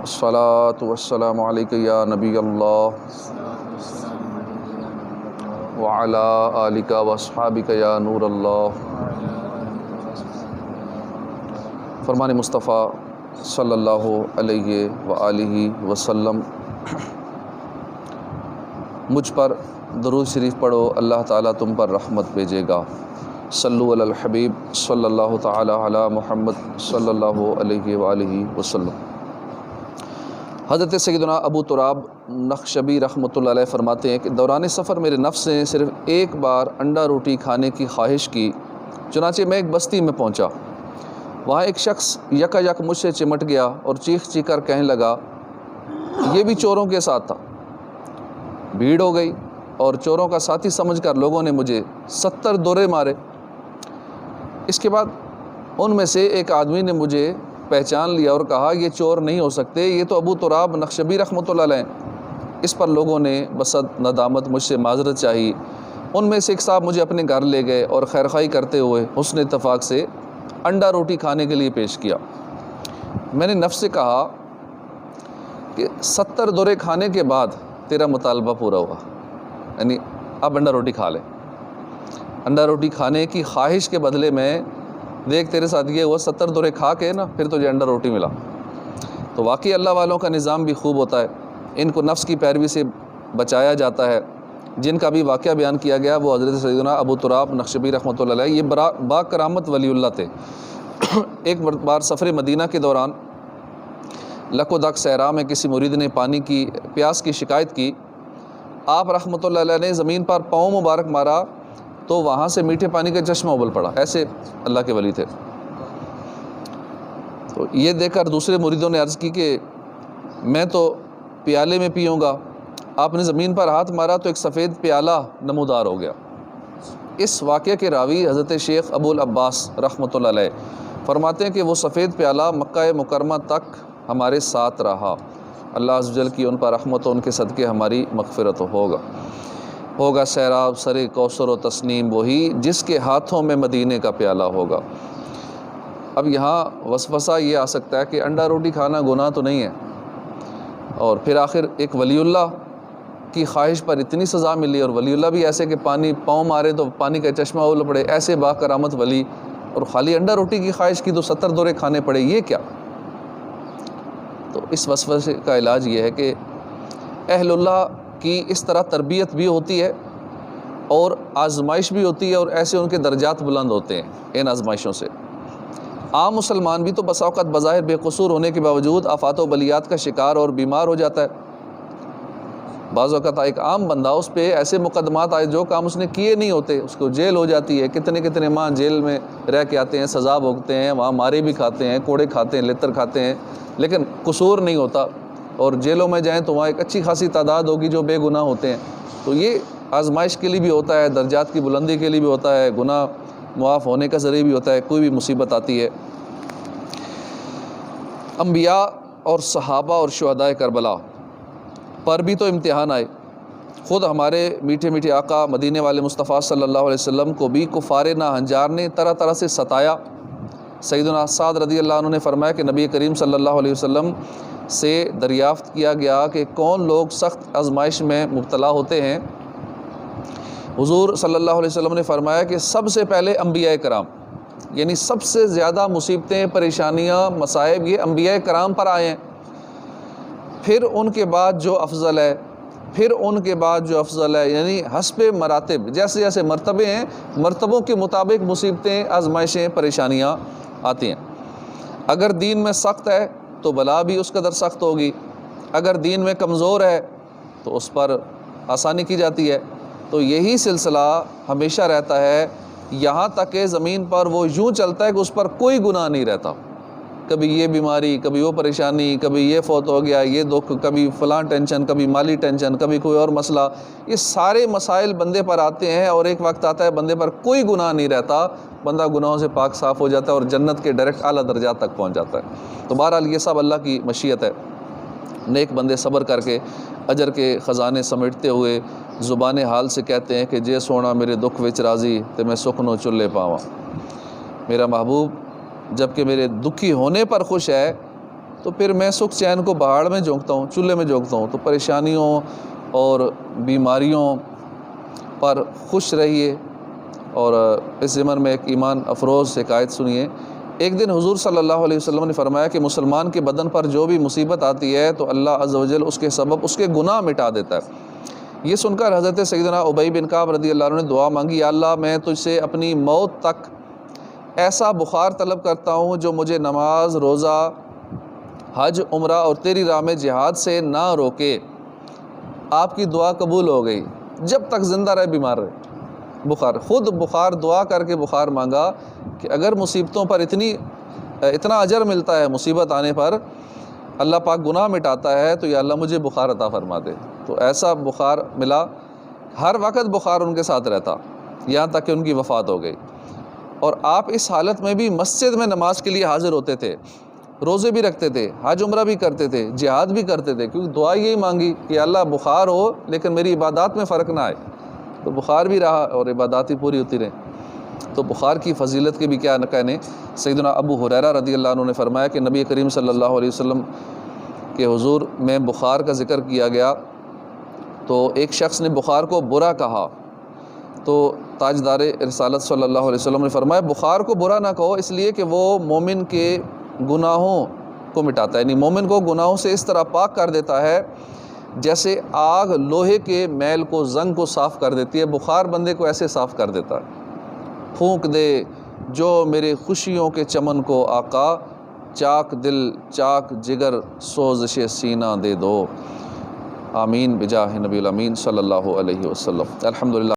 الصلاۃ والسلام علیک یا نبی اللہ وعلی آلک واصحابک یا نور اللہ۔ فرمان مصطفیٰ صلی اللہ علیہ وآلہ وسلم، مجھ پر درود شریف پڑھو، اللہ تعالیٰ تم پر رحمت بھیجے گا۔ صلو علی الحبیب صلی اللہ تعالیٰ علی محمد صلی اللہ علیہ وآلہ وسلم۔ حضرت سیدنا ابو تراب نخشبی رحمۃ اللہ علیہ فرماتے ہیں کہ دوران سفر میرے نفس نے صرف ایک بار انڈا روٹی کھانے کی خواہش کی، چنانچہ میں ایک بستی میں پہنچا۔ وہاں ایک شخص یکا یک مجھ سے چمٹ گیا اور چیخ چیخ کر کہنے لگا، یہ بھی چوروں کے ساتھ تھا۔ بھیڑ ہو گئی اور چوروں کا ساتھی سمجھ کر لوگوں نے مجھے 70 دورے مارے۔ اس کے بعد ان میں سے ایک آدمی نے مجھے پہچان لیا اور کہا، یہ چور نہیں ہو سکتے، یہ تو ابو تراب نخشبی رحمۃ اللہ علیہ۔ اس پر لوگوں نے بصد ندامت مجھ سے معذرت چاہی۔ ان میں سے ایک صاحب مجھے اپنے گھر لے گئے اور خیرخواہی کرتے ہوئے حسن اتفاق سے انڈا روٹی کھانے کے لیے پیش کیا۔ میں نے نفس سے کہا کہ 70 دورے کھانے کے بعد تیرا مطالبہ پورا ہوا، یعنی اب انڈا روٹی کھا لے۔ انڈا روٹی کھانے کی خواہش کے بدلے میں دیکھ تیرے ساتھ یہ ہوا، 70 دورے کھا کے نا پھر تجھے انڈا روٹی ملا۔ تو واقعی اللہ والوں کا نظام بھی خوب ہوتا ہے، ان کو نفس کی پیروی سے بچایا جاتا ہے۔ جن کا بھی واقعہ بیان کیا گیا وہ حضرت سیدنا ابو تراب نخشبی رحمۃ اللہ علیہ، یہ با کرامت ولی اللہ تھے۔ ایک بار سفر مدینہ کے دوران لک و دک صحرا میں کسی مرید نے پانی کی پیاس کی شکایت کی۔ آپ رحمۃ اللہ علیہ نے زمین پر پاؤں مبارک مارا تو وہاں سے میٹھے پانی کا چشمہ ابل پڑا۔ ایسے اللہ کے ولی تھے۔ تو یہ دیکھ کر دوسرے مریدوں نے عرض کی کہ میں تو پیالے میں پیوں گا، آپ نے زمین پر ہاتھ مارا تو ایک سفید پیالہ نمودار ہو گیا۔ اس واقعے کے راوی حضرت شیخ ابو العباس رحمۃ اللہ علیہ فرماتے ہیں کہ وہ سفید پیالہ مکہ مکرمہ تک ہمارے ساتھ رہا۔ اللہ عز و جل کی ان پر رحمت و ان کے صدقے ہماری مغفرت ہوگا سیراب سر کوثر و تسنیم وہی جس کے ہاتھوں میں مدینے کا پیالہ ہوگا۔ اب یہاں وسوسہ یہ آ سکتا ہے کہ انڈا روٹی کھانا گناہ تو نہیں ہے، اور پھر آخر ایک ولی اللہ کی خواہش پر اتنی سزا ملی، اور ولی اللہ بھی ایسے کہ پانی پاؤں مارے تو پانی کا چشمہ اول پڑے، ایسے با کرامت ولی، اور خالی انڈا روٹی کی خواہش کی تو 70 دورے کھانے پڑے، یہ کیا؟ تو اس وسوسے کا علاج یہ ہے کہ اہل اللہ کی اس طرح تربیت بھی ہوتی ہے اور آزمائش بھی ہوتی ہے، اور ایسے ان کے درجات بلند ہوتے ہیں ان آزمائشوں سے۔ عام مسلمان بھی تو بسا اوقات بظاہر بے قصور ہونے کے باوجود آفات و بلیات کا شکار اور بیمار ہو جاتا ہے۔ بعض اوقات ایک عام بندہ، اس پہ ایسے مقدمات آئے جو کام اس نے کیے نہیں ہوتے، اس کو جیل ہو جاتی ہے، کتنے ماہ جیل میں رہ کے آتے ہیں، سزا بھوگتے ہیں، وہاں مارے بھی کھاتے ہیں، کوڑے کھاتے ہیں، لتر کھاتے ہیں، لیکن قصور نہیں ہوتا، اور جیلوں میں جائیں تو وہاں ایک اچھی خاصی تعداد ہوگی جو بے گناہ ہوتے ہیں۔ تو یہ آزمائش کے لیے بھی ہوتا ہے، درجات کی بلندی کے لیے بھی ہوتا ہے، گناہ معاف ہونے کا ذریعہ بھی ہوتا ہے، کوئی بھی مصیبت آتی ہے۔ انبیاء اور صحابہ اور شہداء کربلا پر بھی تو امتحان آئے۔ خود ہمارے میٹھے میٹھے آقا مدینے والے مصطفیٰ صلی اللہ علیہ وسلم کو بھی کفار ناہنجار نے طرح طرح سے ستایا۔ سیدنا سعد رضی اللہ عنہ نے فرمایا کہ نبی کریم صلی اللہ علیہ وسلم سے دریافت کیا گیا کہ کون لوگ سخت آزمائش میں مبتلا ہوتے ہیں؟ حضور صلی اللہ علیہ وسلم نے فرمایا کہ سب سے پہلے انبیاء کرام، یعنی سب سے زیادہ مصیبتیں، پریشانیاں، مصائب یہ انبیاء کرام پر آئے ہیں، پھر ان کے بعد جو افضل ہے، پھر ان کے بعد جو افضل ہے، یعنی حسب مراتب، جیسے جیسے مرتبے ہیں، مرتبوں کے مطابق مصیبتیں، آزمائشیں، پریشانیاں آتی ہیں۔ اگر دین میں سخت ہے تو بلا بھی اس قدر سخت ہوگی، اگر دین میں کمزور ہے تو اس پر آسانی کی جاتی ہے۔ تو یہی سلسلہ ہمیشہ رہتا ہے، یہاں تک کہ زمین پر وہ یوں چلتا ہے کہ اس پر کوئی گناہ نہیں رہتا۔ کبھی یہ بیماری، کبھی وہ پریشانی، کبھی یہ فوت ہو گیا، یہ دکھ، کبھی فلاں ٹینشن، کبھی مالی ٹینشن، کبھی کوئی اور مسئلہ، یہ سارے مسائل بندے پر آتے ہیں، اور ایک وقت آتا ہے بندے پر کوئی گناہ نہیں رہتا، بندہ گناہوں سے پاک صاف ہو جاتا ہے اور جنت کے ڈائریکٹ اعلیٰ درجات تک پہنچ جاتا ہے۔ تو بہرحال یہ سب اللہ کی مشیت ہے۔ نیک بندے صبر کر کے اجر کے خزانے سمیٹتے ہوئے زبان حال سے کہتے ہیں کہ جے سونا میرے دکھ وچ راضی تے میں سکھ نو چلے پاواں۔ میرا محبوب جب کہ میرے دکھی ہونے پر خوش ہے، تو پھر میں سکھ چین کو بہاڑ میں جھونکتا ہوں، چولہے میں جھونکتا ہوں۔ تو پریشانیوں اور بیماریوں پر خوش رہیے۔ اور اس ضمن میں ایک ایمان افروز حکایت سنیے۔ ایک دن حضور صلی اللہ علیہ وسلم نے فرمایا کہ مسلمان کے بدن پر جو بھی مصیبت آتی ہے تو اللہ عز و جل اس کے سبب اس کے گناہ مٹا دیتا ہے۔ یہ سن کر حضرت سیدنا ابی بن کعب رضی اللہ عنہ نے دعا مانگی، یا اللہ میں تجھ سے اپنی موت تک ایسا بخار طلب کرتا ہوں جو مجھے نماز، روزہ، حج، عمرہ اور تیری راہ میں جہاد سے نہ روکے۔ آپ کی دعا قبول ہو گئی، جب تک زندہ رہے بیمار رہے۔ بخار، خود بخار دعا کر کے بخار مانگا کہ اگر مصیبتوں پر اتنا اجر ملتا ہے، مصیبت آنے پر اللہ پاک گناہ مٹاتا ہے، تو یا اللہ مجھے بخار عطا فرما دے۔ تو ایسا بخار ملا، ہر وقت بخار ان کے ساتھ رہتا، یہاں تک کہ ان کی وفات ہو گئی۔ اور آپ اس حالت میں بھی مسجد میں نماز کے لیے حاضر ہوتے تھے، روزے بھی رکھتے تھے، حج عمرہ بھی کرتے تھے، جہاد بھی کرتے تھے، کیونکہ دعا یہی مانگی کہ اللہ بخار ہو لیکن میری عبادات میں فرق نہ آئے۔ تو بخار بھی رہا اور عبادات بھی پوری ہوتی رہیں۔ تو بخار کی فضیلت کے بھی کیا نہ کہنے۔ سیدنا ابو ہریرہ رضی اللہ عنہ نے فرمایا کہ نبی کریم صلی اللہ علیہ وسلم کے حضور میں بخار کا ذکر کیا گیا تو ایک شخص نے بخار کو برا کہا، تو تاجدار رسالت صلی اللہ علیہ وسلم نے فرمایا بخار کو برا نہ کہو، اس لیے کہ وہ مومن کے گناہوں کو مٹاتا ہے، یعنی مومن کو گناہوں سے اس طرح پاک کر دیتا ہے جیسے آگ لوہے کے میل کو، زنگ کو صاف کر دیتی ہے، بخار بندے کو ایسے صاف کر دیتا ہے۔ پھونک دے جو میرے خوشیوں کے چمن کو آقا، چاک دل چاک جگر سوزش سینہ دے دو۔ آمین بجاہ نبی الامین صلی اللہ علیہ وسلم۔ الحمدللہ۔